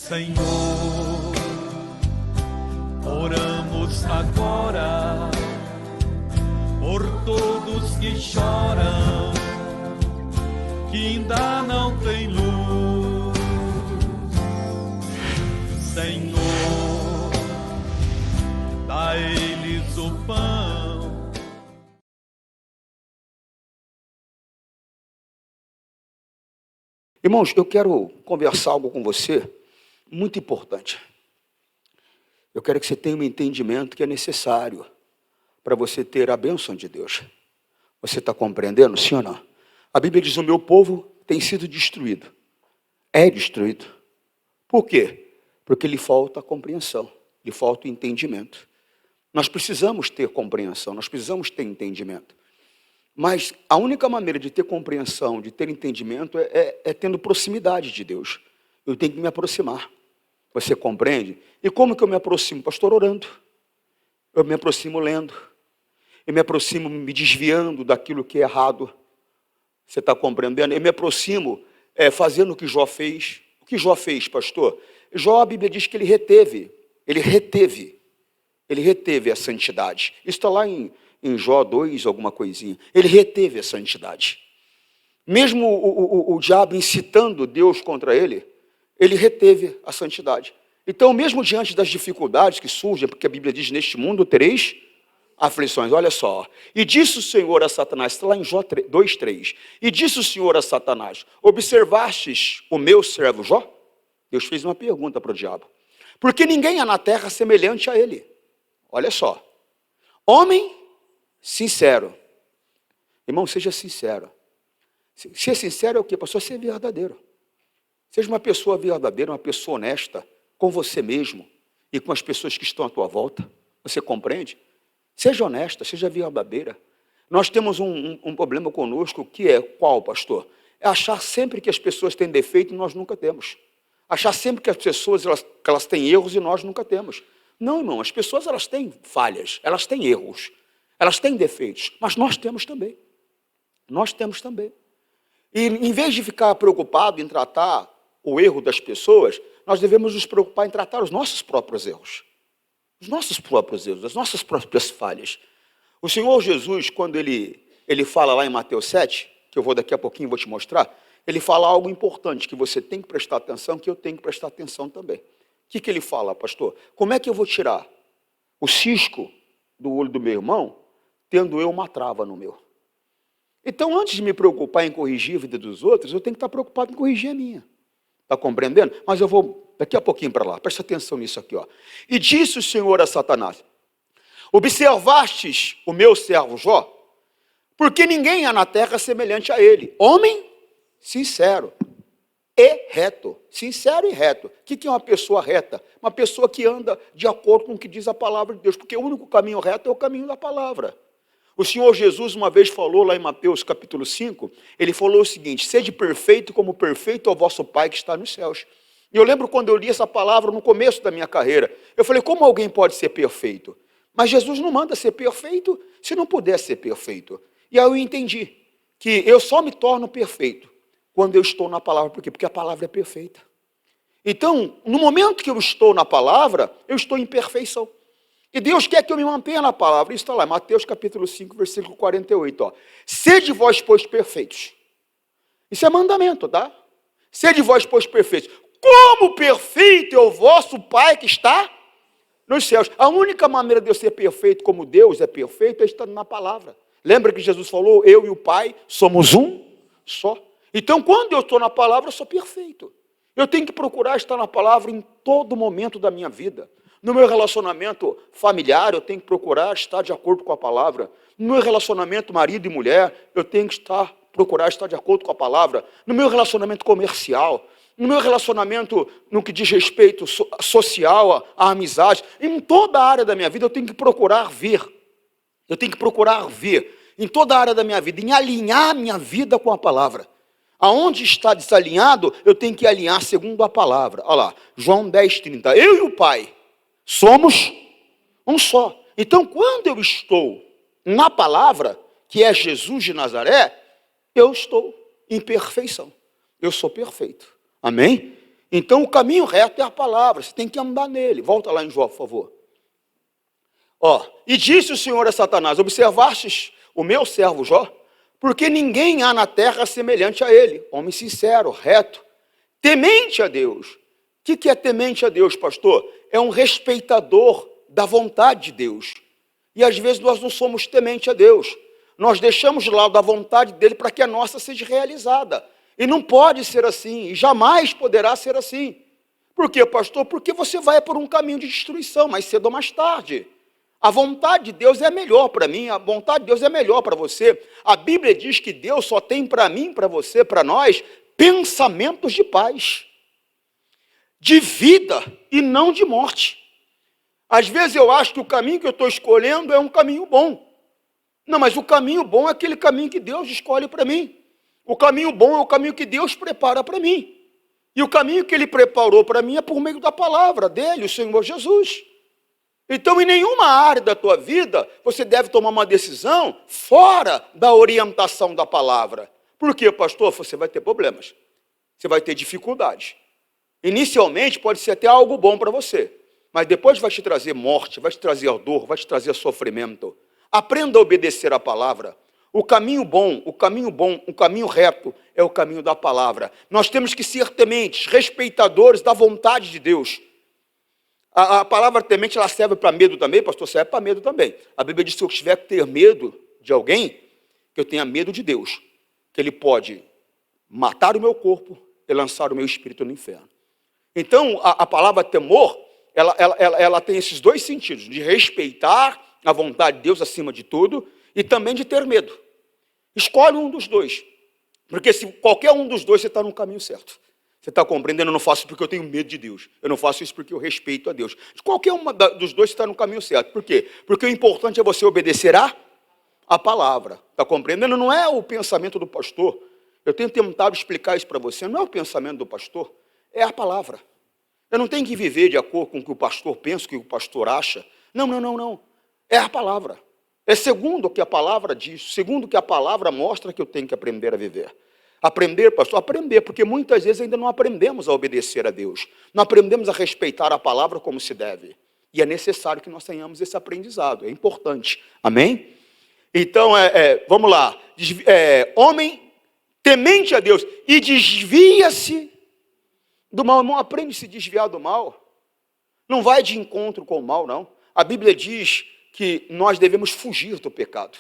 Senhor, oramos agora por todos que choram, que ainda não têm luz. Senhor, dá a eles o pão. Irmãos, eu quero conversar algo com você muito importante. Eu quero que você tenha um entendimento que é necessário para você ter a bênção de Deus. Você está compreendendo, sim ou não? A Bíblia diz: o meu povo tem sido destruído. É destruído. Por quê? Porque lhe falta compreensão, lhe falta entendimento. Nós precisamos ter compreensão, nós precisamos ter entendimento. Mas a única maneira de ter compreensão, de ter entendimento, é tendo proximidade de Deus. Eu tenho que me aproximar. Você compreende? E como que eu me aproximo? Pastor, orando. Eu me aproximo lendo. Eu me aproximo me desviando daquilo que é errado. Você está compreendendo? Eu me aproximo fazendo o que Jó fez. O que Jó fez, pastor? Jó, a Bíblia diz que ele reteve a santidade. Isso está lá em Jó 2, alguma coisinha. Ele reteve a santidade. Mesmo o diabo incitando Deus contra ele, ele reteve a santidade. Então, mesmo diante das dificuldades que surgem, porque a Bíblia diz: neste mundo tereis aflições. Olha só. E disse o Senhor a Satanás, está lá em Jó 2:3. E disse o Senhor a Satanás: observastes o meu servo Jó? Deus fez uma pergunta para o diabo. Porque ninguém há na terra semelhante a ele. Olha só. Homem sincero. Irmão, seja sincero. Ser sincero é o quê? Pastor, ser verdadeiro. Seja uma pessoa verdadeira, uma pessoa honesta com você mesmo e com as pessoas que estão à tua volta. Você compreende? Seja honesta, seja verdadeira. Nós temos um problema conosco, que é qual, pastor? É achar sempre que as pessoas têm defeito e nós nunca temos. Achar sempre que as pessoas elas têm erros e nós nunca temos. Não, irmão, as pessoas elas têm falhas, elas têm erros, elas têm defeitos, mas nós temos também. Nós temos também. E em vez de ficar preocupado em tratar o erro das pessoas, nós devemos nos preocupar em tratar os nossos próprios erros. Os nossos próprios erros, as nossas próprias falhas. O Senhor Jesus, quando ele fala lá em Mateus 7, que eu vou daqui a pouquinho vou te mostrar, ele fala algo importante, que você tem que prestar atenção, que eu tenho que prestar atenção também. O que ele fala, pastor? Como é que eu vou tirar o cisco do olho do meu irmão, tendo eu uma trava no meu? Então, antes de me preocupar em corrigir a vida dos outros, eu tenho que estar preocupado em corrigir a minha. Está compreendendo? Mas eu vou daqui a pouquinho para lá. Presta atenção nisso aqui. Ó. E disse o Senhor a Satanás: observastes o meu servo Jó? Porque ninguém há na terra semelhante a ele. Homem sincero e reto. Sincero e reto. O que é uma pessoa reta? Uma pessoa que anda de acordo com o que diz a palavra de Deus. Porque o único caminho reto é o caminho da palavra. O Senhor Jesus uma vez falou lá em Mateus capítulo 5, ele falou o seguinte: sede perfeito como perfeito é o vosso Pai que está nos céus. E eu lembro quando eu li essa palavra no começo da minha carreira, eu falei: como alguém pode ser perfeito? Mas Jesus não manda ser perfeito se não puder ser perfeito. E aí eu entendi que eu só me torno perfeito quando eu estou na palavra. Por quê? Porque a palavra é perfeita. Então, no momento que eu estou na palavra, eu estou em perfeição. E Deus quer que eu me mantenha na palavra. Isso está lá, Mateus capítulo 5, versículo 48. Ó. Sede vós, pois, perfeitos. Isso é mandamento, tá? Sede vós, pois, perfeitos. Como perfeito é o vosso Pai que está nos céus. A única maneira de eu ser perfeito como Deus é perfeito é estando na palavra. Lembra que Jesus falou: eu e o Pai somos um só. Então, quando eu estou na palavra, eu sou perfeito. Eu tenho que procurar estar na palavra em todo momento da minha vida. No meu relacionamento familiar, eu tenho que procurar estar de acordo com a palavra. No meu relacionamento marido e mulher, eu tenho que procurar estar de acordo com a palavra. No meu relacionamento comercial, no meu relacionamento no que diz respeito social, à amizade, em toda a área da minha vida, eu tenho que procurar ver. Eu tenho que procurar ver, em toda a área da minha vida, em alinhar a minha vida com a palavra. Aonde está desalinhado, eu tenho que alinhar segundo a palavra. Olha lá, João 10:30. Eu e o Pai somos um só. Então, quando eu estou na palavra, que é Jesus de Nazaré, eu estou em perfeição. Eu sou perfeito. Amém? Então o caminho reto é a palavra, você tem que andar nele. Volta lá em Jó, por favor. E disse o Senhor a Satanás: observastes o meu servo Jó? Porque ninguém há na terra semelhante a ele, homem sincero, reto, temente a Deus. O que é temente a Deus, pastor? É um respeitador da vontade de Deus. E às vezes nós não somos temente a Deus. Nós deixamos de lado a vontade dele para que a nossa seja realizada. E não pode ser assim, e jamais poderá ser assim. Por quê, pastor? Porque você vai por um caminho de destruição, mais cedo ou mais tarde. A vontade de Deus é melhor para mim, a vontade de Deus é melhor para você. A Bíblia diz que Deus só tem para mim, para você, para nós, pensamentos de paz, de vida e não de morte. Às vezes eu acho que o caminho que eu estou escolhendo é um caminho bom. Não, mas o caminho bom é aquele caminho que Deus escolhe para mim. O caminho bom é o caminho que Deus prepara para mim. E o caminho que Ele preparou para mim é por meio da palavra dEle, o Senhor Jesus. Então, em nenhuma área da tua vida, você deve tomar uma decisão fora da orientação da palavra. Por quê, pastor? Você vai ter problemas. Você vai ter dificuldades. Inicialmente, pode ser até algo bom para você. Mas depois vai te trazer morte, vai te trazer dor, vai te trazer sofrimento. Aprenda a obedecer a palavra. O caminho bom, o caminho reto é o caminho da palavra. Nós temos que ser tementes, respeitadores da vontade de Deus. A palavra temente, ela serve para medo também, pastor, serve para medo também. A Bíblia diz que se eu tiver que ter medo de alguém, que eu tenha medo de Deus, que Ele pode matar o meu corpo e lançar o meu espírito no inferno. Então, a palavra temor, ela tem esses dois sentidos, de respeitar a vontade de Deus acima de tudo e também de ter medo. Escolhe um dos dois, porque se qualquer um dos dois, você está no caminho certo. Você está compreendendo? Eu não faço isso porque eu tenho medo de Deus. Eu não faço isso porque eu respeito a Deus. Qualquer um dos dois está no caminho certo. Por quê? Porque o importante é você obedecer a palavra. Está compreendendo? Não é o pensamento do pastor. Eu tenho tentado explicar isso para você. Não é o pensamento do pastor, é a palavra. Eu não tenho que viver de acordo com o que o pastor pensa, o que o pastor acha. Não. É a palavra. É segundo o que a palavra diz, segundo o que a palavra mostra que eu tenho que aprender a viver. Aprender, pastor, aprender, porque muitas vezes ainda não aprendemos a obedecer a Deus. Não aprendemos a respeitar a palavra como se deve. E é necessário que nós tenhamos esse aprendizado, é importante. Amém? Então, vamos lá. Homem temente a Deus e desvia-se do mal. Não aprende a se desviar do mal. Não vai de encontro com o mal, não. A Bíblia diz que nós devemos fugir do pecado.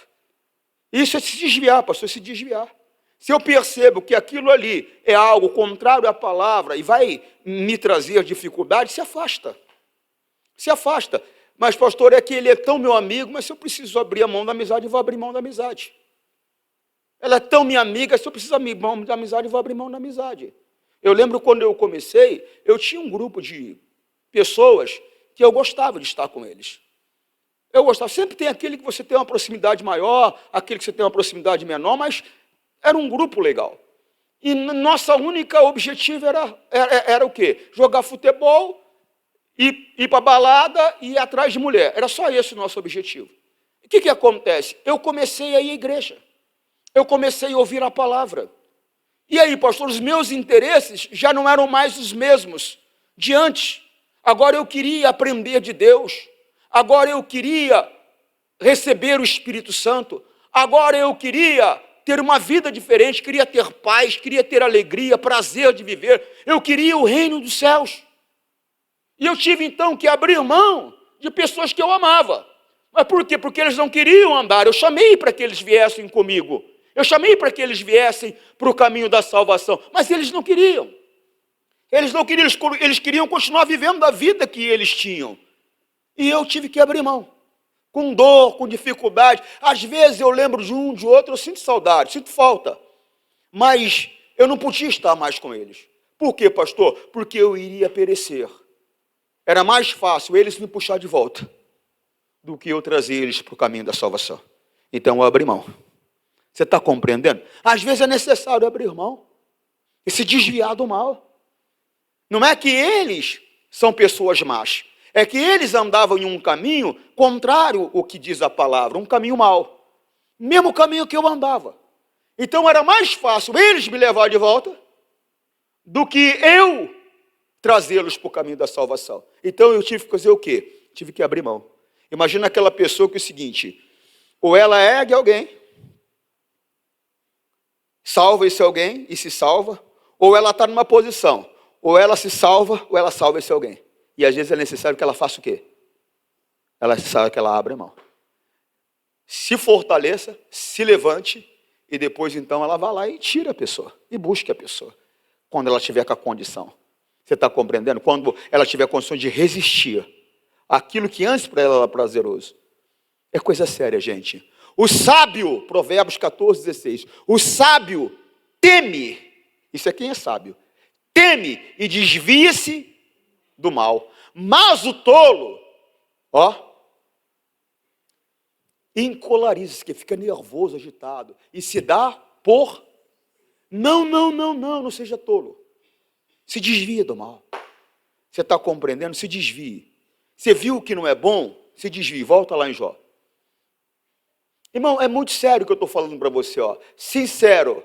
Isso é se desviar, pastor, se desviar. Se eu percebo que aquilo ali é algo contrário à palavra e vai me trazer dificuldade, se afasta. Se afasta. Mas, pastor, é que ele é tão meu amigo, mas se eu preciso abrir a mão da amizade, eu vou abrir mão da amizade. Ela é tão minha amiga, se eu preciso abrir mão da amizade, eu vou abrir mão da amizade. Eu lembro quando eu comecei, eu tinha um grupo de pessoas que eu gostava de estar com eles. Eu gostava. Sempre tem aquele que você tem uma proximidade maior, aquele que você tem uma proximidade menor, mas era um grupo legal. E nossa única objetivo era o quê? Jogar futebol, ir para a balada e ir atrás de mulher. Era só esse o nosso objetivo. O que acontece? Eu comecei a ir à igreja. Eu comecei a ouvir a palavra. E aí, pastor, os meus interesses já não eram mais os mesmos de antes. Agora eu queria aprender de Deus. Agora eu queria receber o Espírito Santo. Agora eu queria ter uma vida diferente, queria ter paz, queria ter alegria, prazer de viver. Eu queria o reino dos céus. E eu tive então que abrir mão de pessoas que eu amava. Mas por quê? Porque eles não queriam andar. Eu chamei para que eles viessem comigo. Eu chamei para que eles viessem para o caminho da salvação. Mas eles não queriam. Eles não queriam, eles queriam continuar vivendo a vida que eles tinham. E eu tive que abrir mão. Com dor, com dificuldade. Às vezes eu lembro de um, de outro, eu sinto saudade, sinto falta. Mas eu não podia estar mais com eles. Por quê, pastor? Porque eu iria perecer. Era mais fácil eles me puxar de volta do que eu trazer eles para o caminho da salvação. Então eu abri mão. Você está compreendendo? Às vezes é necessário abrir mão e se desviar do mal. Não é que eles são pessoas más. É que eles andavam em um caminho contrário ao que diz a palavra, um caminho mau. Mesmo caminho que eu andava. Então era mais fácil eles me levar de volta do que eu trazê-los para o caminho da salvação. Então eu tive que fazer o quê? Tive que abrir mão. Imagina aquela pessoa que é o seguinte, ou ela ergue alguém, salva esse alguém e se salva, ou ela está numa posição, ou ela se salva, ou ela salva esse alguém. E às vezes é necessário que ela faça o quê? Ela sabe que ela abre mão. Se fortaleça, se levante, e depois então ela vai lá e tira a pessoa, e busque a pessoa, quando ela tiver com a condição. Você está compreendendo? Quando ela tiver a condição de resistir àquilo que antes para ela era prazeroso. É coisa séria, gente. O sábio, Provérbios 14, 16, o sábio teme, isso é quem é sábio, teme e desvia-se do mal. Mas o tolo, encolariza-se, que fica nervoso, agitado, e se dá por... Não seja tolo. Se desvia do mal. Você está compreendendo? Se desvie. Você viu que não é bom? Se desvie. Volta lá em Jó. Irmão, é muito sério o que eu estou falando para você. Sincero.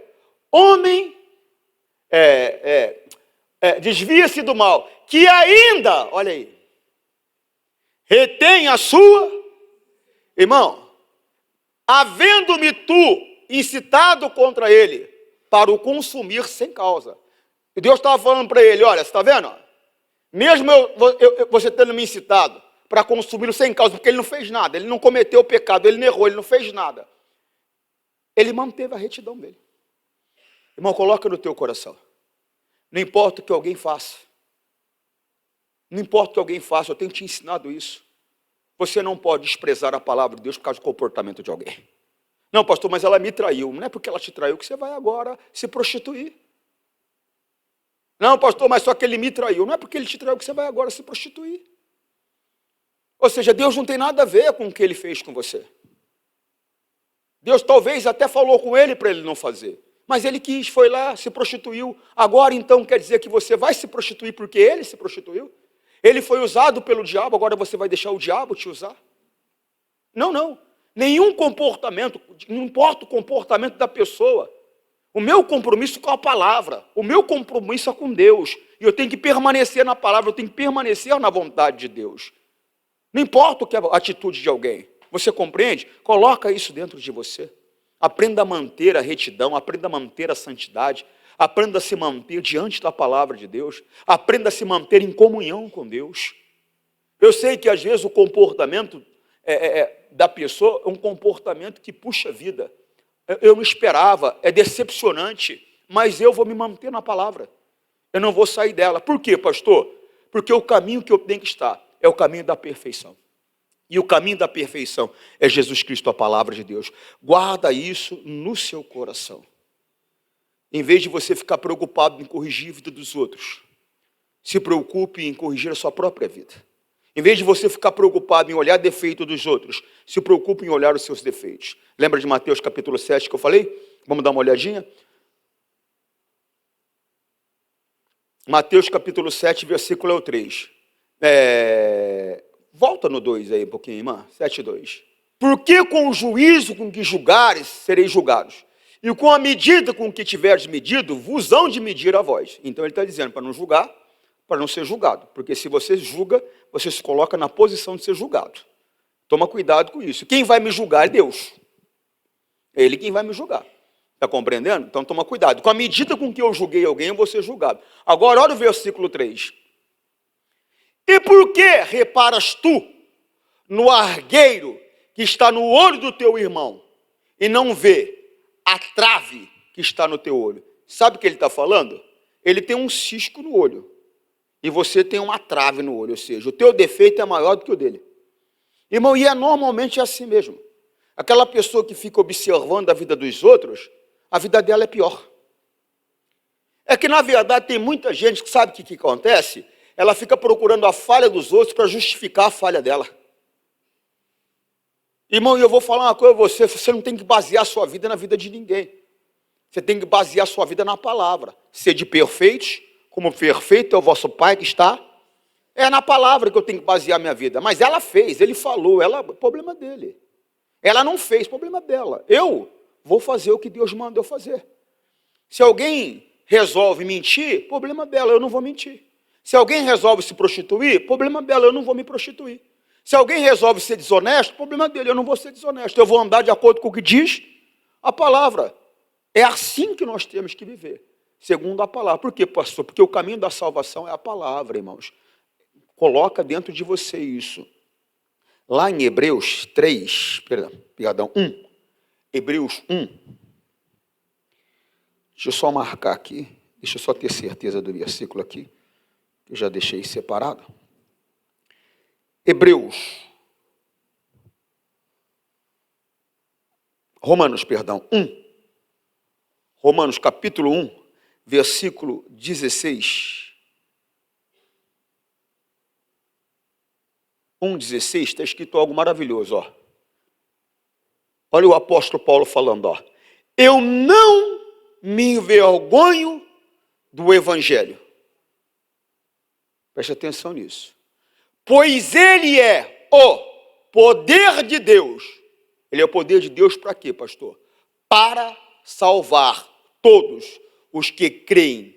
Homem, desvia-se do mal, que ainda, olha aí, retém a sua... Irmão, havendo-me tu incitado contra ele para o consumir sem causa. E Deus estava falando para ele, olha, você está vendo? Mesmo você tendo me incitado para consumi-lo sem causa, porque ele não fez nada, ele não cometeu o pecado, ele não errou, ele não fez nada. Ele manteve a retidão dele. Irmão, coloca no teu coração. Não importa o que alguém faça. Não importa o que alguém faça, eu tenho te ensinado isso. Você não pode desprezar a palavra de Deus por causa do comportamento de alguém. Não, pastor, mas ela me traiu. Não é porque ela te traiu que você vai agora se prostituir. Não, pastor, mas só que ele me traiu. Não é porque ele te traiu que você vai agora se prostituir. Ou seja, Deus não tem nada a ver com o que ele fez com você. Deus talvez até falou com ele para ele não fazer. Mas ele quis, foi lá, se prostituiu. Agora então quer dizer que você vai se prostituir porque ele se prostituiu? Ele foi usado pelo diabo, agora você vai deixar o diabo te usar? Não. Nenhum comportamento, não importa o comportamento da pessoa. O meu compromisso com a palavra, o meu compromisso é com Deus. E eu tenho que permanecer na palavra, eu tenho que permanecer na vontade de Deus. Não importa o que é a atitude de alguém. Você compreende? Coloca isso dentro de você. Aprenda a manter a retidão, aprenda a manter a santidade, aprenda a se manter diante da palavra de Deus, aprenda a se manter em comunhão com Deus. Eu sei que às vezes o comportamento da pessoa é um comportamento que puxa a vida. Eu não esperava, é decepcionante, mas eu vou me manter na palavra. Eu não vou sair dela. Por quê, pastor? Porque o caminho que eu tenho que estar é o caminho da perfeição. E o caminho da perfeição é Jesus Cristo, a palavra de Deus. Guarda isso no seu coração. Em vez de você ficar preocupado em corrigir a vida dos outros, se preocupe em corrigir a sua própria vida. Em vez de você ficar preocupado em olhar defeito dos outros, se preocupe em olhar os seus defeitos. Lembra de Mateus capítulo 7 que eu falei? Vamos dar uma olhadinha? Mateus capítulo 7, versículo 3. Volta no 2 aí um pouquinho, irmã. 7:2. Porque com o juízo com que julgares, sereis julgados. E com a medida com que tiveres medido, vos hão de medir a vós. Então ele está dizendo para não julgar, para não ser julgado. Porque se você julga, você se coloca na posição de ser julgado. Toma cuidado com isso. Quem vai me julgar é Deus. É Ele quem vai me julgar. Está compreendendo? Então toma cuidado. Com a medida com que eu julguei alguém, eu vou ser julgado. Agora olha o versículo 3. E por que reparas tu no argueiro que está no olho do teu irmão e não vê a trave que está no teu olho? Sabe o que ele está falando? Ele tem um cisco no olho e você tem uma trave no olho, ou seja, o teu defeito é maior do que o dele. Irmão, e normalmente é assim mesmo. Aquela pessoa que fica observando a vida dos outros, a vida dela é pior. É que na verdade tem muita gente que sabe o que acontece? Ela fica procurando a falha dos outros para justificar a falha dela. Irmão, e eu vou falar uma coisa a você, você não tem que basear a sua vida na vida de ninguém. Você tem que basear a sua vida na palavra. Sede perfeitos, como perfeito é o vosso Pai que está. É na palavra que eu tenho que basear a minha vida. Mas ela fez, ele falou, problema dele. Ela não fez, problema dela. Eu vou fazer o que Deus manda eu fazer. Se alguém resolve mentir, problema dela, eu não vou mentir. Se alguém resolve se prostituir, problema dela, eu não vou me prostituir. Se alguém resolve ser desonesto, problema dele, eu não vou ser desonesto. Eu vou andar de acordo com o que diz a palavra. É assim que nós temos que viver, segundo a palavra. Por quê, pastor? Porque o caminho da salvação é a palavra, irmãos. Coloca dentro de você isso. Lá em Hebreus 1. Hebreus 1. Deixa eu só marcar aqui. Deixa eu só ter certeza do versículo aqui. Eu já deixei separado. Romanos 1. Romanos capítulo 1, versículo 16. 1,16 está escrito algo maravilhoso, ó. Olha o apóstolo Paulo falando, ó. Eu não me envergonho do evangelho. Preste atenção nisso. Pois ele é o poder de Deus. Ele é o poder de Deus para quê, pastor? Para salvar todos os que creem.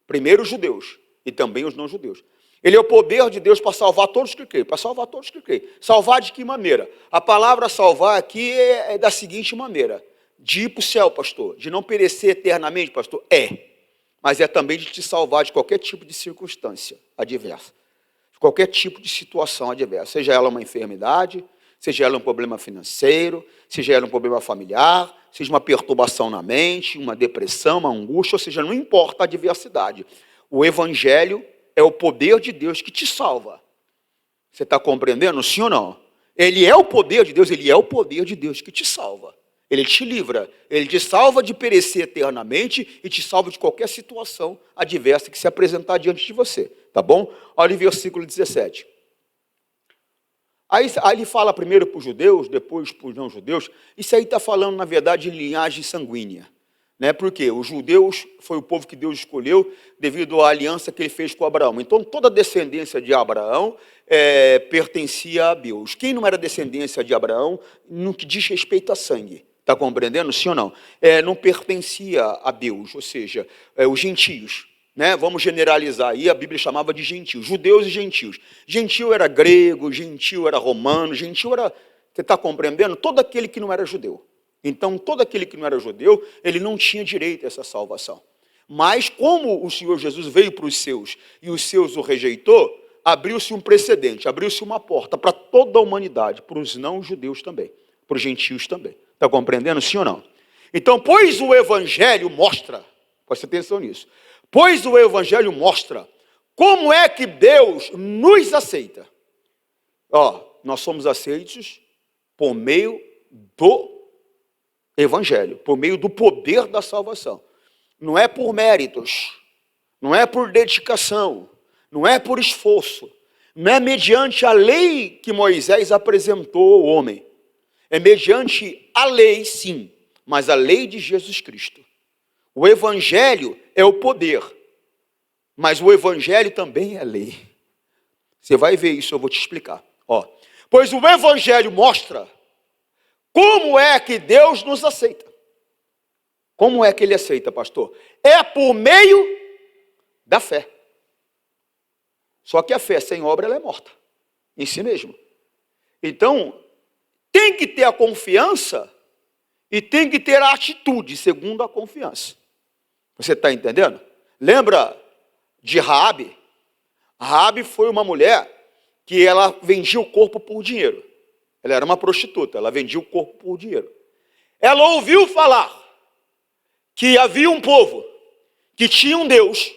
Primeiro os judeus e também os não judeus. Ele é o poder de Deus para salvar todos que creem. Para salvar todos que creem. Salvar de que maneira? A palavra salvar aqui é da seguinte maneira. De ir para o céu, pastor. De não perecer eternamente, pastor. Mas é também de te salvar de qualquer tipo de circunstância adversa. De qualquer tipo de situação adversa. Seja ela uma enfermidade, seja ela um problema financeiro, seja ela um problema familiar, seja uma perturbação na mente, uma depressão, uma angústia, ou seja, não importa a adversidade. O evangelho é o poder de Deus que te salva. Você está compreendendo, sim ou não? Ele é o poder de Deus, ele é o poder de Deus que te salva. Ele te livra, ele te salva de perecer eternamente e te salva de qualquer situação adversa que se apresentar diante de você. Tá bom? Olha o versículo 17. Aí ele fala primeiro para os judeus, depois para os não judeus. Isso aí está falando, na verdade, de linhagem sanguínea. Né? Porque os judeus foi o povo que Deus escolheu devido à aliança que ele fez com Abraão. Então, toda a descendência de Abraão pertencia a Deus. Quem não era descendência de Abraão, no que diz respeito a sangue, está compreendendo, sim ou não? Não pertencia a Deus, ou seja, os gentios. Né? Vamos generalizar aí, a Bíblia chamava de gentios, judeus e gentios. Gentil era grego, gentil era romano, gentil era, você está compreendendo? Todo aquele que não era judeu. Então, todo aquele que não era judeu, ele não tinha direito a essa salvação. Mas, como o Senhor Jesus veio para os seus e os seus o rejeitou, abriu-se um precedente, abriu-se uma porta para toda a humanidade, para os não-judeus também, para os gentios também. Está compreendendo, sim ou não? Então, pois o Evangelho mostra, preste atenção nisso, pois o Evangelho mostra como é que Deus nos aceita. Nós somos aceitos por meio do Evangelho, por meio do poder da salvação. Não é por méritos, não é por dedicação, não é por esforço, não é mediante a lei que Moisés apresentou ao homem. É mediante a lei, sim, mas a lei de Jesus Cristo. O Evangelho é o poder, mas o Evangelho também é lei. Você vai ver isso, eu vou te explicar. Pois o Evangelho mostra como é que Deus nos aceita. Como é que Ele aceita, pastor? É por meio da fé. Só que a fé sem obra, ela é morta em si mesma. Então, tem que ter a confiança e tem que ter a atitude segundo a confiança. Você está entendendo? Lembra de Raabe? Raabe foi uma mulher que ela vendia o corpo por dinheiro. Ela era uma prostituta, ela vendia o corpo por dinheiro. Ela ouviu falar que havia um povo que tinha um Deus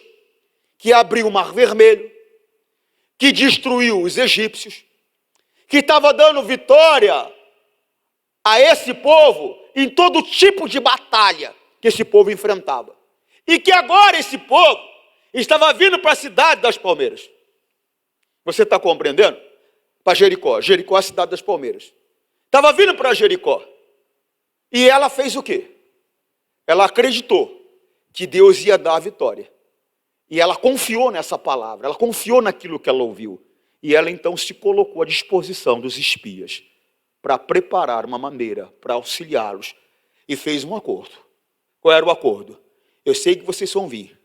que abriu o Mar Vermelho, que destruiu os egípcios, que estava dando vitória a esse povo em todo tipo de batalha que esse povo enfrentava. E que agora esse povo estava vindo para a cidade das palmeiras. Você está compreendendo? Para Jericó. Jericó é a cidade das palmeiras. Estava vindo para Jericó. E ela fez o quê? Ela acreditou que Deus ia dar a vitória. E ela confiou nessa palavra, ela confiou naquilo que ela ouviu. E ela então se colocou à disposição dos espias para preparar uma maneira para auxiliá-los. E fez um acordo. Qual era o acordo? Eu sei que vocês vão vir.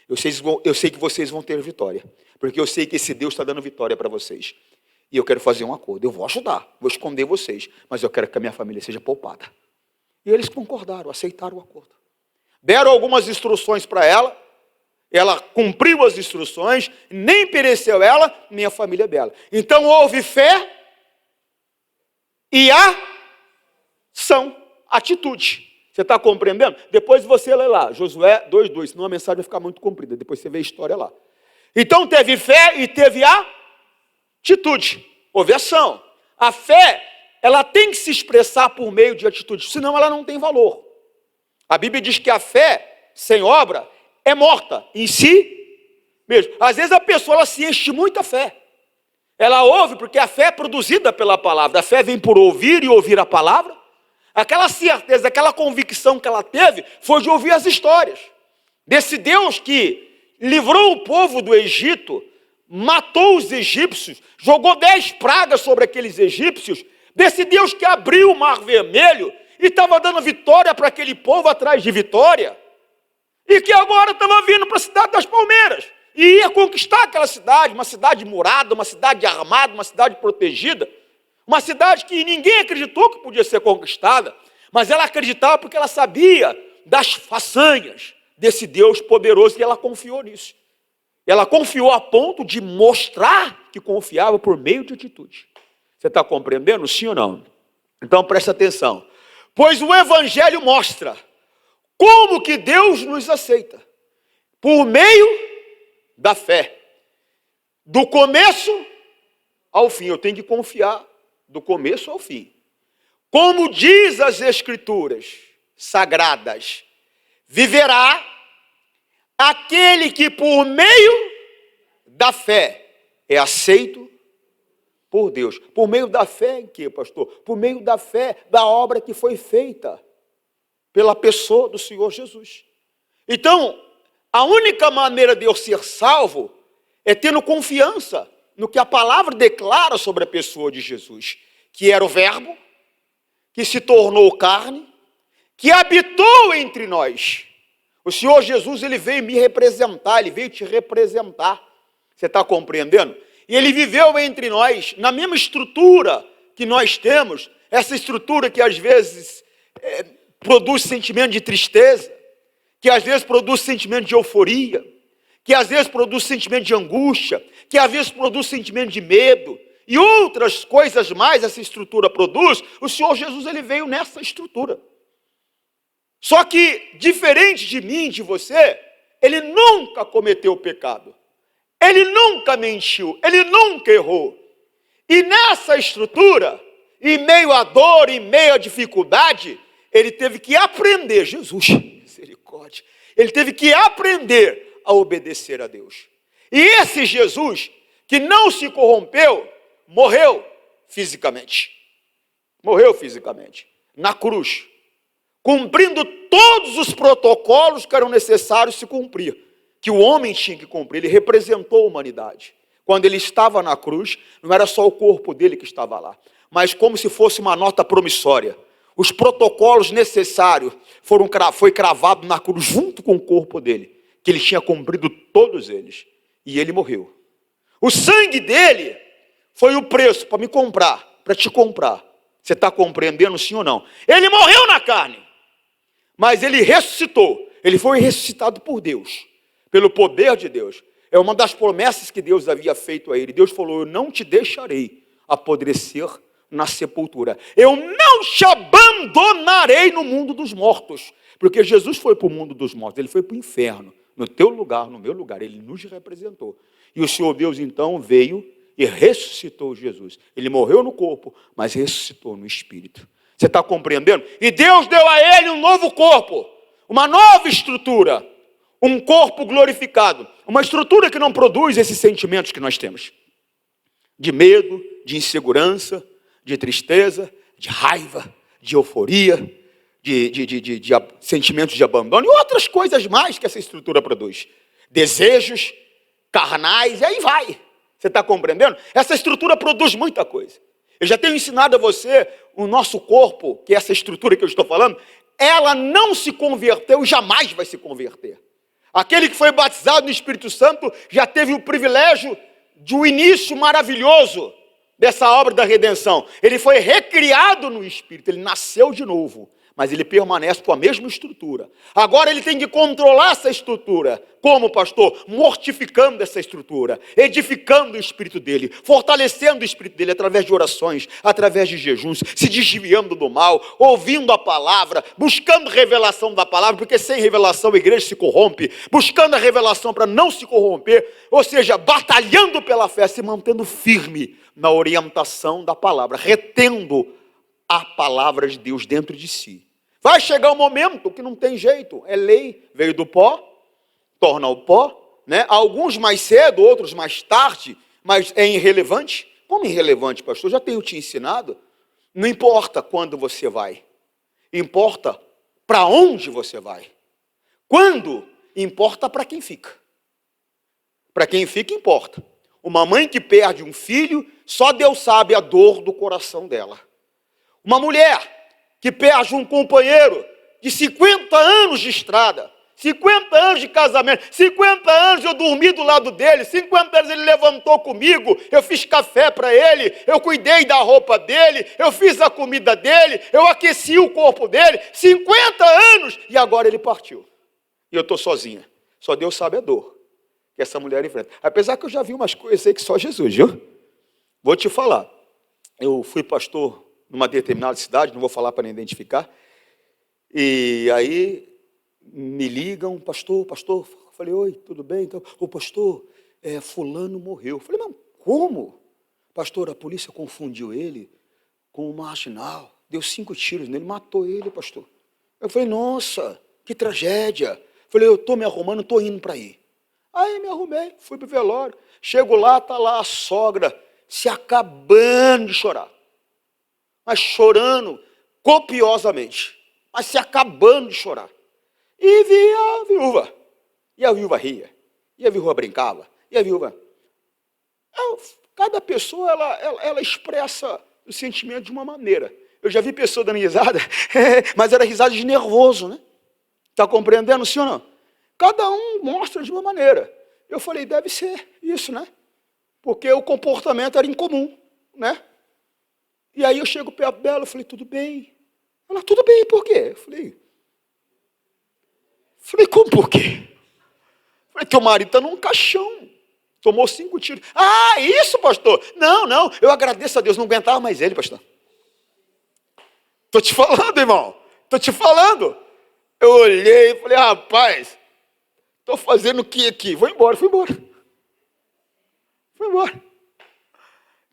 Eu sei que vocês vão ter vitória, porque eu sei que esse Deus está dando vitória para vocês. E eu quero fazer um acordo. Eu vou ajudar, vou esconder vocês, mas eu quero que a minha família seja poupada. E eles concordaram, aceitaram o acordo. Deram algumas instruções para ela. Ela cumpriu as instruções, nem pereceu ela, nem a família dela. Então houve fé e ação, atitude. Você está compreendendo? Depois você lê lá, Josué 2:2, senão a mensagem vai ficar muito comprida. Depois você vê a história lá. Então teve fé e teve atitude. Houve ação. A fé, ela tem que se expressar por meio de atitude, senão ela não tem valor. A Bíblia diz que a fé sem obra é morta em si mesmo. Às vezes a pessoa ela se enche de muita fé. Ela ouve porque a fé é produzida pela palavra. A fé vem por ouvir e ouvir a palavra. Aquela certeza, aquela convicção que ela teve foi de ouvir as histórias desse Deus que livrou o povo do Egito, matou os egípcios, jogou 10 pragas sobre aqueles egípcios, desse Deus que abriu o mar vermelho e estava dando vitória para aquele povo atrás de vitória. E que agora estava vindo para a cidade das palmeiras. E ia conquistar aquela cidade, uma cidade murada, uma cidade armada, uma cidade protegida. Uma cidade que ninguém acreditou que podia ser conquistada. Mas ela acreditava porque ela sabia das façanhas desse Deus poderoso e ela confiou nisso. Ela confiou a ponto de mostrar que confiava por meio de atitude. Você está compreendendo, sim ou não? Então presta atenção. Pois o Evangelho mostra como que Deus nos aceita? Por meio da fé. Do começo ao fim. Eu tenho que confiar do começo ao fim. Como diz as Escrituras sagradas, viverá aquele que por meio da fé é aceito por Deus. Por meio da fé em quê, pastor? Por meio da fé da obra que foi feita pela pessoa do Senhor Jesus. Então, a única maneira de eu ser salvo é tendo confiança no que a palavra declara sobre a pessoa de Jesus, que era o Verbo, que se tornou carne, que habitou entre nós. O Senhor Jesus, ele veio me representar, ele veio te representar. Você está compreendendo? E ele viveu entre nós, na mesma estrutura que nós temos, essa estrutura que às vezes produz sentimento de tristeza, que às vezes produz sentimento de euforia, que às vezes produz sentimento de angústia, que às vezes produz sentimento de medo, e outras coisas mais essa estrutura produz. O Senhor Jesus, ele veio nessa estrutura. Só que, diferente de mim, de você, ele nunca cometeu pecado, ele nunca mentiu, ele nunca errou. E nessa estrutura, em meio à dor, em meio à dificuldade, ele teve que aprender, Jesus, misericórdia, ele teve que aprender a obedecer a Deus. E esse Jesus, que não se corrompeu, morreu fisicamente. Morreu fisicamente, na cruz, cumprindo todos os protocolos que eram necessários se cumprir, que o homem tinha que cumprir. Ele representou a humanidade. Quando ele estava na cruz, não era só o corpo dele que estava lá, mas como se fosse uma nota promissória. Os protocolos necessários foi cravado na cruz junto com o corpo dele, que ele tinha cumprido todos eles, e ele morreu. O sangue dele foi o preço para me comprar, para te comprar. Você está compreendendo, sim ou não? Ele morreu na carne, mas ele ressuscitou. Ele foi ressuscitado por Deus, pelo poder de Deus. É uma das promessas que Deus havia feito a ele. Deus falou: eu não te deixarei apodrecer na sepultura. Eu não te abandonarei no mundo dos mortos. Porque Jesus foi para o mundo dos mortos, ele foi para o inferno, no teu lugar, no meu lugar, ele nos representou. E o Senhor Deus então veio e ressuscitou Jesus. Ele morreu no corpo, mas ressuscitou no espírito. Você está compreendendo? E Deus deu a ele um novo corpo, uma nova estrutura, um corpo glorificado, uma estrutura que não produz esses sentimentos que nós temos, de medo, de insegurança, de tristeza, de raiva, de euforia, de sentimentos de abandono e outras coisas mais que essa estrutura produz. Desejos carnais, e aí vai. Você está compreendendo? Essa estrutura produz muita coisa. Eu já tenho ensinado a você, o nosso corpo, que é essa estrutura que eu estou falando, ela não se converteu e jamais vai se converter. Aquele que foi batizado no Espírito Santo já teve o privilégio de um início maravilhoso dessa obra da redenção. Ele foi recriado no Espírito, ele nasceu de novo, mas ele permanece com a mesma estrutura. Agora ele tem que controlar essa estrutura. Como, pastor? Mortificando essa estrutura, edificando o Espírito dele, fortalecendo o Espírito dele através de orações, através de jejuns, se desviando do mal, ouvindo a palavra, buscando revelação da palavra, porque sem revelação a igreja se corrompe, buscando a revelação para não se corromper, ou seja, batalhando pela fé, se mantendo firme na orientação da palavra, retendo a palavra de Deus dentro de si. Vai chegar um momento que não tem jeito, é lei, veio do pó, torna o pó, né? Alguns mais cedo, outros mais tarde, mas é irrelevante. Como irrelevante, pastor? Já tenho te ensinado. Não importa quando você vai, importa para onde você vai. Quando, importa para quem fica. Para quem fica, importa. Uma mãe que perde um filho, só Deus sabe a dor do coração dela. Uma mulher que perde um companheiro de 50 anos de estrada, 50 anos de casamento, 50 anos eu dormi do lado dele, 50 anos ele levantou comigo, eu fiz café para ele, eu cuidei da roupa dele, eu fiz a comida dele, eu aqueci o corpo dele, 50 anos, e agora ele partiu. E eu estou sozinha. Só Deus sabe a dor que essa mulher enfrenta. Apesar que eu já vi umas coisas aí que só Jesus, viu? Vou te falar. Eu fui pastor numa determinada cidade, não vou falar para nem identificar, e aí me ligam, pastor, eu falei, oi, tudo bem? Então, ô pastor, fulano morreu. Eu falei, mas como? Pastor, a polícia confundiu ele com um marginal, deu 5 tiros nele, matou ele, pastor. Eu falei, nossa, que tragédia. Eu falei, eu estou me arrumando, estou indo para aí. Aí me arrumei, fui para o velório, chego lá, está lá a sogra se acabando de chorar. Mas chorando copiosamente, mas se acabando de chorar. E vi a viúva. E a viúva ria. E a viúva brincava. E a viúva... Cada pessoa, ela expressa o sentimento de uma maneira. Eu já vi pessoa dando risada, mas era risada de nervoso, né? Está compreendendo, sim ou não? Cada um mostra de uma maneira. Eu falei, deve ser isso, né? Porque o comportamento era incomum, né? E aí eu chego perto dela, eu falei, tudo bem? Ela, tudo bem, por quê? Eu falei, como por quê? Eu falei, teu marido está num caixão, tomou 5 tiros. Ah, isso, pastor? Não, eu agradeço a Deus, não aguentava mais ele, pastor. Estou te falando, irmão, estou te falando. Eu olhei e falei, rapaz, estou fazendo o que aqui? Fui embora.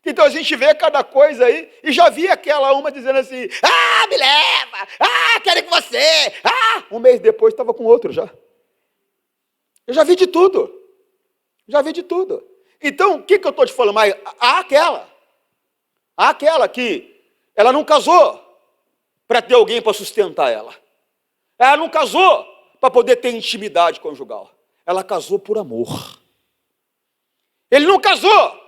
Então a gente vê cada coisa aí, e já vi aquela uma dizendo assim, me leva, quero ir com você, um mês depois estava com outro já. Eu já vi de tudo. Então, o que eu estou te falando? Mas há aquela que ela não casou para ter alguém para sustentar ela. Ela não casou para poder ter intimidade conjugal. Ela casou por amor. Ele não casou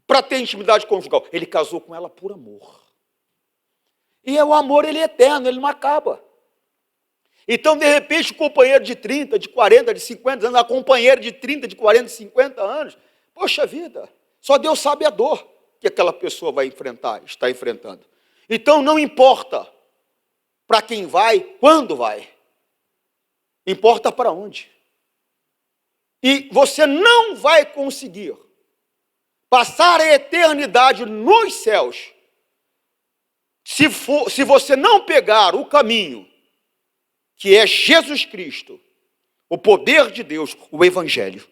para ter intimidade conjugal. Ele casou com ela por amor. E o amor, ele é eterno, ele não acaba. Então, de repente, o companheiro de 30, de 40, de 50 anos, a companheira de 30, de 40, de 50 anos, poxa vida, só Deus sabe a dor que aquela pessoa vai enfrentar, está enfrentando. Então, não importa para quem vai, quando vai. Importa para onde. E você não vai conseguir passar a eternidade nos céus se você não pegar o caminho que é Jesus Cristo, o poder de Deus, o Evangelho.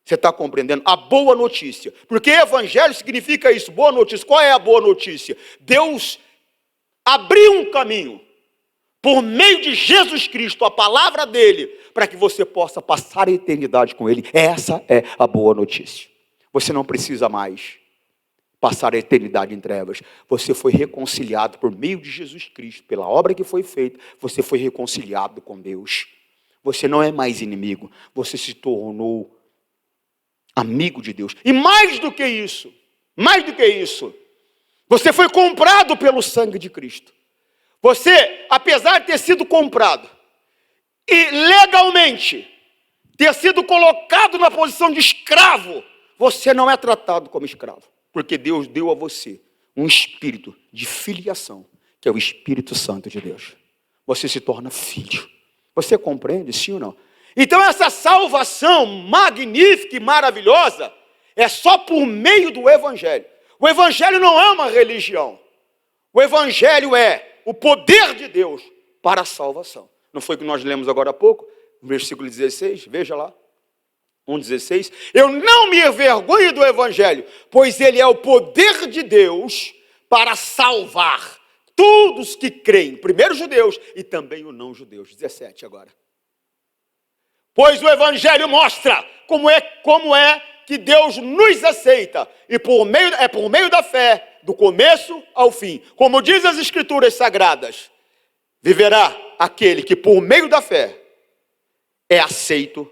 Você está compreendendo? A boa notícia. Porque Evangelho significa isso, boa notícia. Qual é a boa notícia? Deus abriu um caminho por meio de Jesus Cristo, a palavra dele, para que você possa passar a eternidade com ele. Essa é a boa notícia. Você não precisa mais passar a eternidade em trevas. Você foi reconciliado por meio de Jesus Cristo, pela obra que foi feita, você foi reconciliado com Deus. Você não é mais inimigo, você se tornou amigo de Deus. E mais do que isso, você foi comprado pelo sangue de Cristo. Você, apesar de ter sido comprado, e legalmente ter sido colocado na posição de escravo, você não é tratado como escravo, porque Deus deu a você um espírito de filiação, que é o Espírito Santo de Deus. Você se torna filho. Você compreende, sim ou não? Então essa salvação magnífica e maravilhosa é só por meio do Evangelho. O Evangelho não é uma religião. O Evangelho é o poder de Deus para a salvação. Não foi o que nós lemos agora há pouco? Versículo 16, veja lá. 1,16. Eu não me envergonho do Evangelho, pois ele é o poder de Deus para salvar todos que creem. Primeiro os judeus e também os não judeus. 17 agora. Pois o Evangelho mostra como é que Deus nos aceita. E é por meio da fé, do começo ao fim. Como diz as Escrituras Sagradas, viverá aquele que por meio da fé é aceito.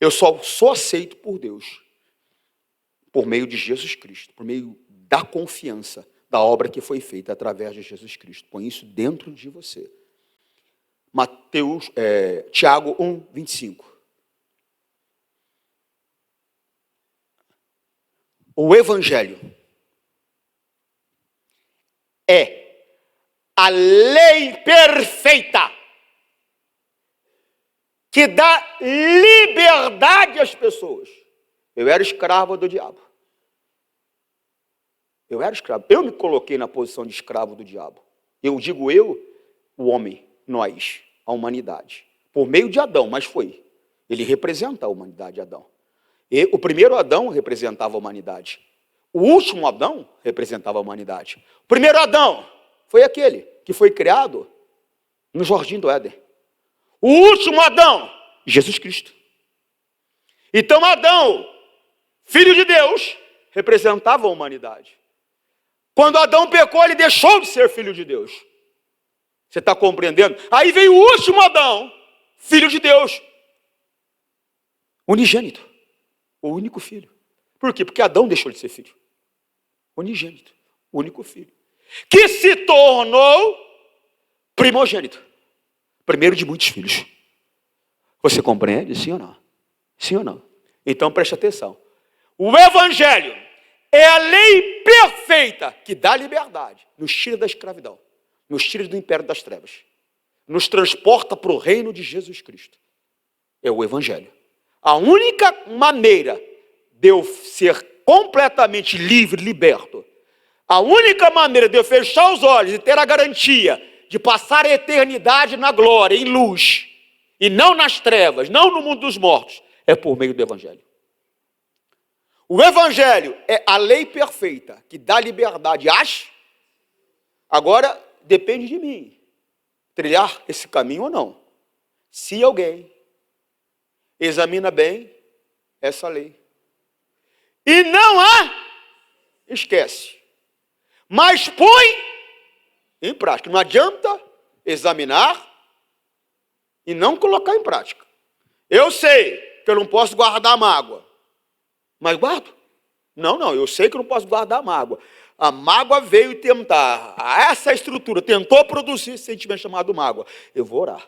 Eu só sou aceito por Deus, por meio de Jesus Cristo, por meio da confiança da obra que foi feita através de Jesus Cristo. Põe isso dentro de você. Tiago 1, 25. O Evangelho é a lei perfeita que dá liberdade às pessoas. Eu era escravo do diabo. Eu era escravo. Eu me coloquei na posição de escravo do diabo. Eu digo eu, o homem, nós, a humanidade. Por meio de Adão, mas foi. Ele representa a humanidade, Adão. E o primeiro Adão representava a humanidade. O último Adão representava a humanidade. O primeiro Adão foi aquele que foi criado no Jardim do Éden. O último Adão, Jesus Cristo. Então Adão, filho de Deus, representava a humanidade. Quando Adão pecou, ele deixou de ser filho de Deus. Você está compreendendo? Aí veio o último Adão, filho de Deus. Unigênito. O único filho. Por quê? Porque Adão deixou de ser filho. Unigênito. Único filho. Que se tornou primogênito. Primeiro de muitos filhos. Você compreende? Sim ou não? Sim ou não? Então preste atenção. O Evangelho é a lei perfeita que dá liberdade, nos tira da escravidão, nos tira do império das trevas, nos transporta para o reino de Jesus Cristo. É o Evangelho. A única maneira de eu ser completamente livre, liberto, a única maneira de eu fechar os olhos e ter a garantia de passar a eternidade na glória, em luz, e não nas trevas, não no mundo dos mortos, é por meio do Evangelho. O Evangelho é a lei perfeita que dá liberdade. Agora depende de mim trilhar esse caminho ou não. Se alguém examina bem essa lei e não esquece, mas põe em prática. Não adianta examinar e não colocar em prática. Eu sei que eu não posso guardar mágoa, mas guardo? Não, eu sei que eu não posso guardar mágoa. A mágoa veio tentar, essa estrutura tentou produzir esse sentimento chamado mágoa. Eu vou orar.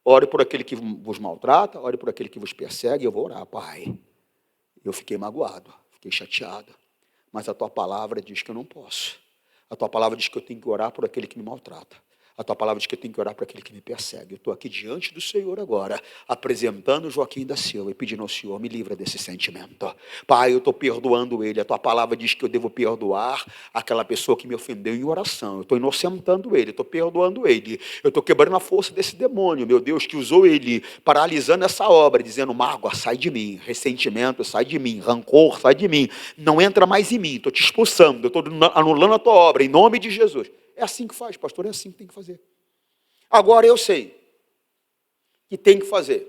Ore por aquele que vos maltrata, ore por aquele que vos persegue, eu vou orar. Pai, eu fiquei magoado, fiquei chateado, mas a tua palavra diz que eu não posso. A tua palavra diz que eu tenho que orar por aquele que me maltrata. A tua palavra diz que eu tenho que orar por aquele que me persegue. Eu estou aqui diante do Senhor agora, apresentando Joaquim da Silva e pedindo ao Senhor, me livra desse sentimento. Pai, eu estou perdoando ele. A tua palavra diz que eu devo perdoar aquela pessoa que me ofendeu em oração. Eu estou inocentando ele, estou perdoando ele. Eu estou quebrando a força desse demônio, meu Deus, que usou ele, paralisando essa obra, dizendo, mágoa, sai de mim. Ressentimento, sai de mim. Rancor, sai de mim. Não entra mais em mim, estou te expulsando. Eu estou anulando a tua obra, em nome de Jesus. É assim que faz, pastor, é assim que tem que fazer. Agora eu sei que tem que fazer.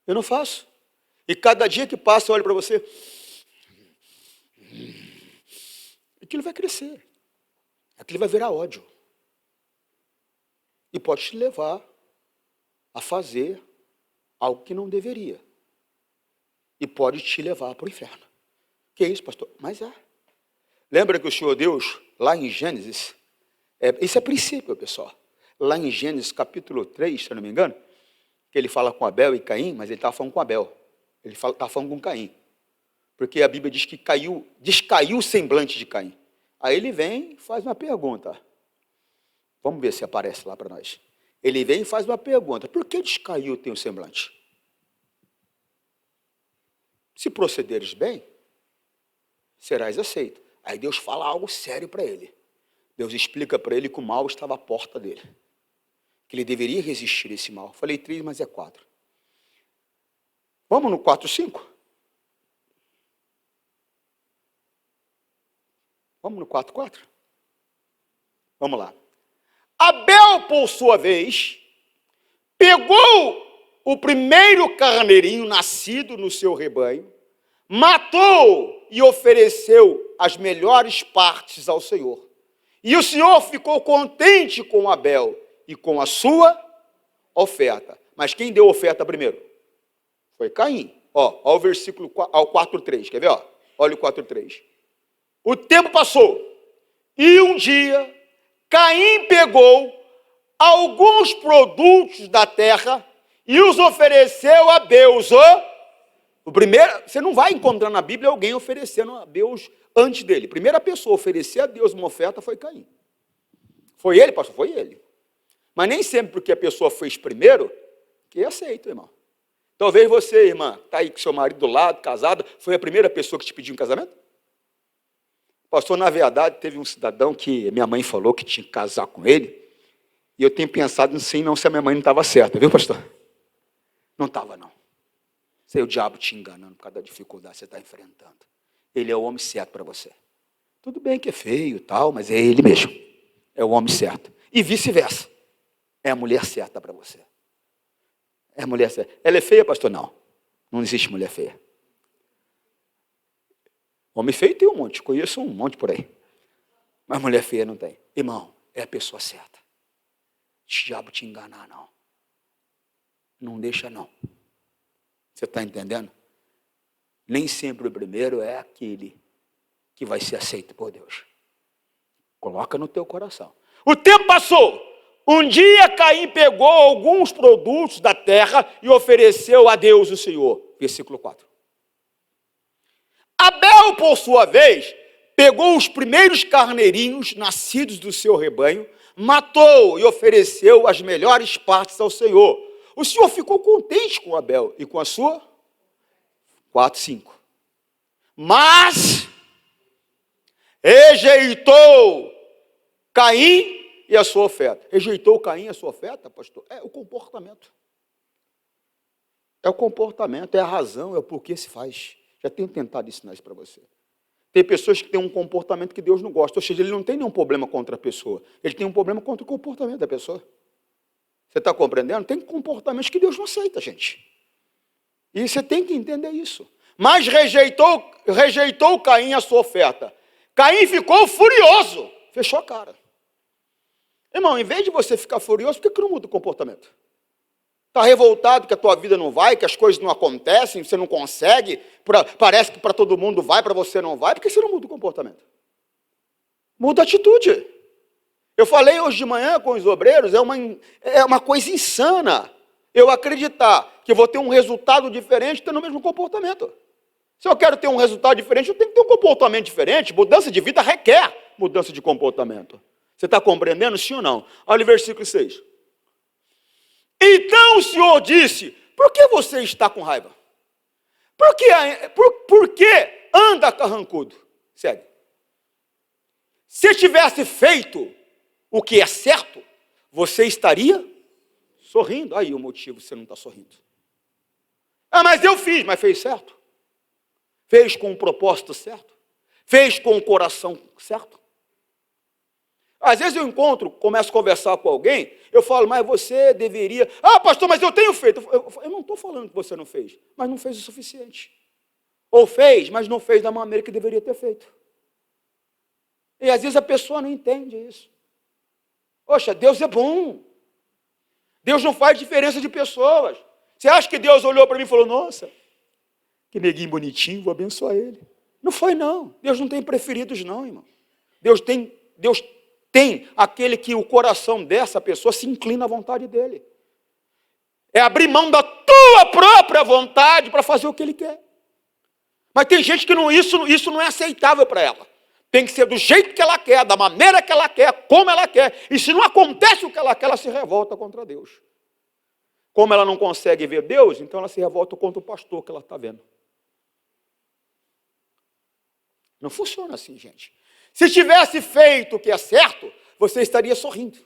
Eu não faço. E cada dia que passa eu olho para você, aquilo vai crescer. Aquilo vai virar ódio. E pode te levar a fazer algo que não deveria. E pode te levar para o inferno. Que é isso, pastor? Mas é. Lembra que o Senhor Deus, lá em Gênesis, isso é princípio, pessoal. lá em Gênesis capítulo 3, se eu não me engano, que ele fala com Abel e Caim, mas ele estava falando com Abel. Ele estava falando com Caim. Porque a Bíblia diz que descaiu o semblante de Caim. Aí ele vem e faz uma pergunta. Vamos ver se aparece lá para nós. Ele vem e faz uma pergunta. Por que descaiu o teu semblante? Se procederes bem, serás aceito. Aí Deus fala algo sério para ele. Deus explica para ele que o mal estava à porta dele. Que ele deveria resistir a esse mal. Falei 3, mas é 4. Vamos no 4, 5? Vamos no 4, 4? Vamos lá. Abel, por sua vez, pegou o primeiro carneirinho nascido no seu rebanho, matou e ofereceu as melhores partes ao Senhor. E o Senhor ficou contente com Abel e com a sua oferta. Mas quem deu oferta primeiro? Foi Caim. Ó o versículo 4:3. Quer ver? Ó? Olha o 4:3. O tempo passou e um dia Caim pegou alguns produtos da terra e os ofereceu a Deus. O primeiro, você não vai encontrar na Bíblia alguém oferecendo a Deus antes dele. A primeira pessoa a oferecer a Deus uma oferta foi Caim. Foi ele, pastor? Foi ele. Mas nem sempre porque a pessoa fez primeiro, que é aceito, irmão. Talvez você, irmã, está aí com seu marido do lado, casada, foi a primeira pessoa que te pediu um casamento? Pastor, na verdade, teve um cidadão que minha mãe falou que tinha que casar com ele, e eu tenho pensado assim, não, se a minha mãe não estava certa, viu, pastor? Não estava, não. Isso aí é o diabo te enganando por causa da dificuldade que você está enfrentando. Ele é o homem certo para você. Tudo bem que é feio e tal, mas é ele mesmo. É o homem certo. E vice-versa. É a mulher certa para você. É a mulher certa. Ela é feia, pastor? Não. Não existe mulher feia. Homem feio tem um monte. Conheço um monte por aí. Mas mulher feia não tem. Irmão, é a pessoa certa. O diabo te enganar, não. Não deixa, não. Você está entendendo? Nem sempre o primeiro é aquele que vai ser aceito por Deus. Coloca no teu coração. O tempo passou. Um dia Caim pegou alguns produtos da terra e ofereceu a Deus o Senhor. Versículo 4. Abel, por sua vez, pegou os primeiros carneirinhos nascidos do seu rebanho, matou e ofereceu as melhores partes ao Senhor. O Senhor ficou contente com Abel e com a sua 4, 5. Mas rejeitou Caim e a sua oferta. Rejeitou Caim e a sua oferta, pastor? É o comportamento. É o comportamento, é a razão, é o porquê se faz. Já tenho tentado ensinar isso para você. Tem pessoas que têm um comportamento que Deus não gosta. Ou seja, ele não tem nenhum problema contra a pessoa. Ele tem um problema contra o comportamento da pessoa. Você está compreendendo? Tem comportamentos que Deus não aceita, gente. E você tem que entender isso. Mas rejeitou Caim a sua oferta. Caim ficou furioso. Fechou a cara. Irmão, em vez de você ficar furioso, por que não muda o comportamento? Está revoltado que a tua vida não vai, que as coisas não acontecem, você não consegue, parece que para todo mundo vai, para você não vai, por que você não muda o comportamento? Muda a atitude. Eu falei hoje de manhã com os obreiros, é uma coisa insana eu acreditar que eu vou ter um resultado diferente tendo o mesmo comportamento. Se eu quero ter um resultado diferente, eu tenho que ter um comportamento diferente. Mudança de vida requer mudança de comportamento. Você está compreendendo, sim ou não? Olha o versículo 6. Então o Senhor disse, por que você está com raiva? Por que anda carrancudo? Segue. Se tivesse feito o que é certo, você estaria sorrindo. Aí o motivo você não está sorrindo. Ah, mas eu fiz, mas fez certo? Fez com o propósito certo? Fez com o coração certo? Às vezes eu começo a conversar com alguém, eu falo, mas você deveria... Ah, pastor, mas eu tenho feito. Eu não estou falando que você não fez, mas não fez o suficiente. Ou fez, mas não fez da maneira que deveria ter feito. E às vezes a pessoa não entende isso. Poxa, Deus é bom. Deus não faz diferença de pessoas. Você acha que Deus olhou para mim e falou, nossa, que neguinho bonitinho, vou abençoar ele. Não foi, não. Deus não tem preferidos, não, irmão. Deus Tem aquele que o coração dessa pessoa se inclina à vontade dele. É abrir mão da tua própria vontade para fazer o que ele quer. Mas tem gente que isso não é aceitável para ela. Tem que ser do jeito que ela quer, da maneira que ela quer, como ela quer. E se não acontece o que ela quer, ela se revolta contra Deus. Como ela não consegue ver Deus, então ela se revolta contra o pastor que ela está vendo. Não funciona assim, gente. Se tivesse feito o que é certo, você estaria sorrindo.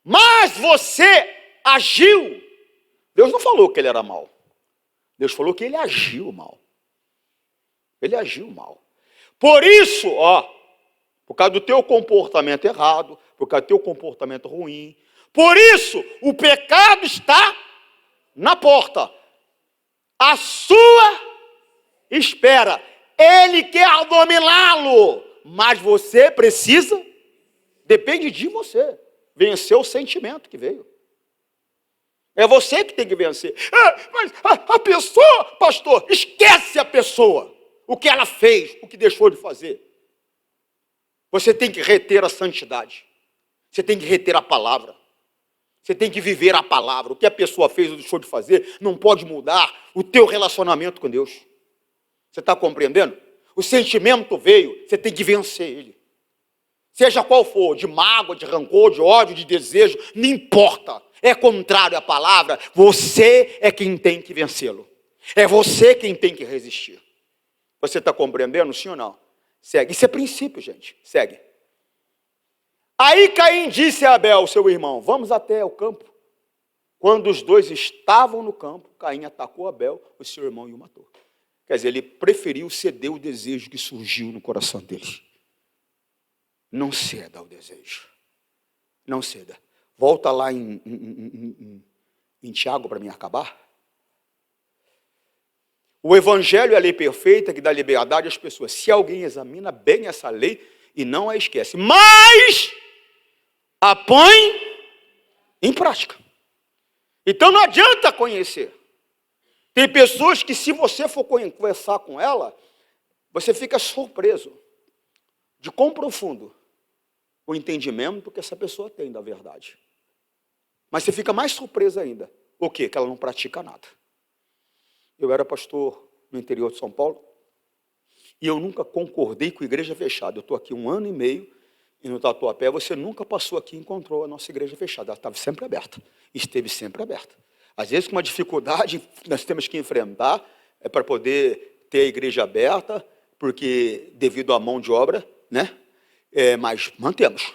Mas você agiu. Deus não falou que ele era mau. Deus falou que ele agiu mal. Ele agiu mal. Por isso, por causa do teu comportamento errado, por causa do teu comportamento ruim, por isso o pecado está na porta. A sua espera. Ele quer dominá-lo, mas você precisa, depende de você, vencer o sentimento que veio. É você que tem que vencer. Mas a pessoa, pastor, esquece a pessoa, o que ela fez, o que deixou de fazer. Você tem que reter a santidade, você tem que reter a palavra, você tem que viver a palavra. O que a pessoa fez ou deixou de fazer não pode mudar o teu relacionamento com Deus. Você está compreendendo? O sentimento veio, você tem que vencer ele. Seja qual for, de mágoa, de rancor, de ódio, de desejo, não importa. É contrário à palavra, você é quem tem que vencê-lo. É você quem tem que resistir. Você está compreendendo, sim ou não? Segue. Isso é princípio, gente. Segue. Aí Caim disse a Abel, seu irmão, vamos até o campo. Quando os dois estavam no campo, Caim atacou Abel, o seu irmão, e o matou. Quer dizer, ele preferiu ceder o desejo que surgiu no coração dele. Não ceda ao desejo. Não ceda. Volta lá em Tiago para mim acabar. O evangelho é a lei perfeita que dá liberdade às pessoas. Se alguém examina bem essa lei e não a esquece, mas a põe em prática. Então não adianta conhecer. Tem pessoas que, se você for conversar com ela, você fica surpreso de quão profundo o entendimento que essa pessoa tem da verdade. Mas você fica mais surpreso ainda. O quê? Que ela não pratica nada. Eu era pastor no interior de São Paulo e eu nunca concordei com a igreja fechada. Eu estou aqui 1 ano e meio e no Tatuapé você nunca passou aqui e encontrou a nossa igreja fechada. Ela estava sempre aberta. Esteve sempre aberta. Às vezes, com uma dificuldade, nós temos que enfrentar para poder ter a igreja aberta, porque devido à mão de obra, né? Mas mantemos.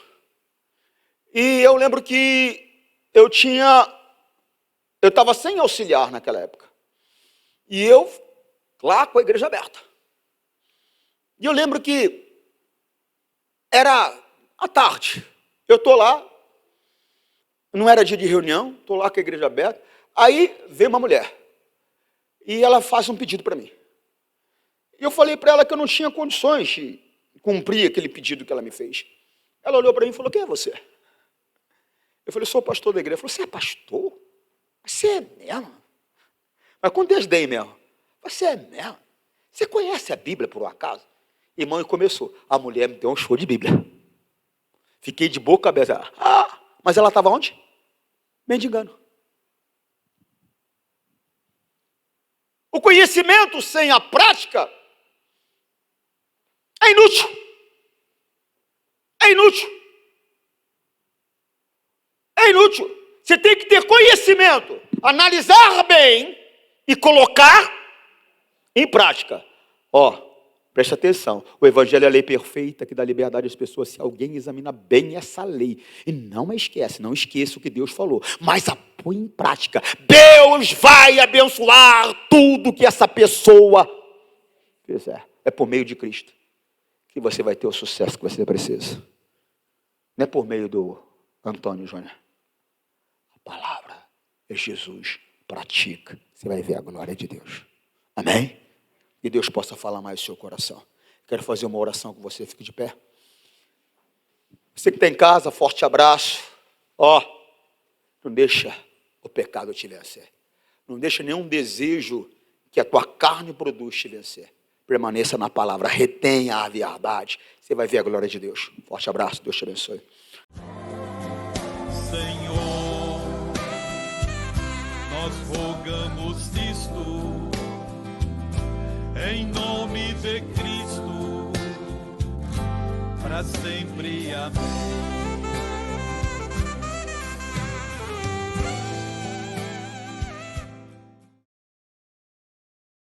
E eu lembro que eu estava sem auxiliar naquela época. E eu, lá com a igreja aberta. E eu lembro que era à tarde. Eu estou lá, não era dia de reunião, estou lá com a igreja aberta. Aí veio uma mulher e ela faz um pedido para mim. E eu falei para ela que eu não tinha condições de cumprir aquele pedido que ela me fez. Ela olhou para mim e falou, quem é você? Eu falei, sou pastor da igreja. Ela falou, você é pastor? Você é mesmo? Mas com desdém mesmo. Você é mesmo? Você conhece a Bíblia por um acaso? Irmão, e começou. A mulher me deu um show de Bíblia. Fiquei de boca aberta. Mas ela estava onde? Mendigando. O conhecimento sem a prática é inútil. É inútil. É inútil. Você tem que ter conhecimento, analisar bem e colocar em prática. Preste atenção. O evangelho é a lei perfeita que dá liberdade às pessoas. Se alguém examina bem essa lei e não a esquece, não esqueça o que Deus falou, mas a põe em prática, Deus vai abençoar tudo que essa pessoa fizer. É por meio de Cristo que você vai ter o sucesso que você precisa. Não é por meio do Antônio Júnior. A palavra é Jesus. Pratica. Você vai ver a glória de Deus. Amém? E Deus possa falar mais no seu coração. Quero fazer uma oração com você. Fique de pé. Você que está em casa, forte abraço. Não deixa o pecado te vencer. Não deixa nenhum desejo que a tua carne produz te vencer. Permaneça na palavra, retenha a verdade. Você vai ver a glória de Deus. Forte abraço, Deus te abençoe. Senhor, nós rogamos isto em nome de Cristo, para sempre. Amém.